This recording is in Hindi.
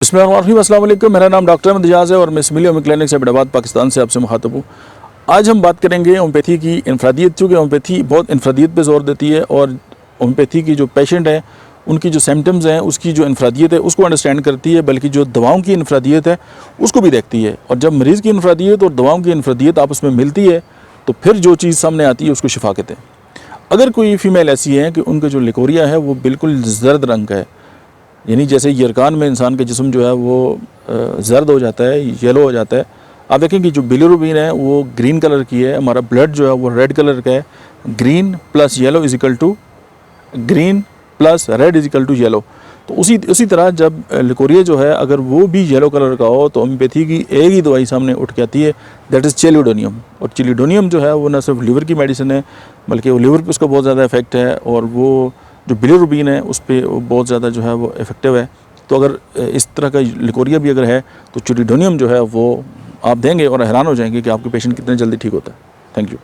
अस्सलाम वालेकुम, मेरा नाम डॉक्टर अहमद एजाज है और मैं सिविल होम्योपैथी क्लिनिक से हैदराबाद पाकिस्तान से आपसे मुखातब हूँ। आज हम बात करेंगे होम्योपैथी की इनफरादियत, चूँकि होम्योपैथी बहुत इनफरादियत पे जोर देती है और होम्योपैथी की जो पेशेंट हैं उनकी जो सिम्टम्स हैं उसकी जो इनफरादियत है उसको अंडरस्टैंड करती है, बल्कि जो दवाओं की इनफरादियत है उसको भी देखती है। और जब मरीज़ की इनफरादियत और दवाओं की इनफरादियत आपस में मिलती है तो फिर जो चीज़ सामने आती है उसको शिफा कहते हैं। अगर कोई फ़ीमेल ऐसी है कि उनका जो लिकोरिया है वो बिल्कुल जर्द रंग का है, यानी जैसे यरकान में इंसान का जिस्म जो है वो जर्द हो जाता है, येलो हो जाता है। आप देखें कि जो बिलिरुबिन है वो ग्रीन कलर की है, हमारा ब्लड जो है वो रेड कलर का है। Green plus yellow is equal to green plus red is equal to yellow. तो उसी तरह जब लिकोरिया जो है अगर वो भी येलो कलर का हो तो होम्योपैथी की एक ही दवाई सामने उठ के आती है, दैट इज़ चिलिडोनियम। और चिलिडोनियम जो है वो न सिर्फ लीवर की मेडिसिन है बल्कि वो लीवर पे उसका बहुत ज़्यादा इफेक्ट है और वो जो बिलिरुबिन है उस पर बहुत ज़्यादा जो है वो इफेक्टिव है। तो अगर इस तरह का लिकोरिया भी अगर है तो चिलिडोनियम जो है वो आप देंगे और हैरान हो जाएंगे कि आपके पेशेंट कितने जल्दी ठीक होता है। Thank you.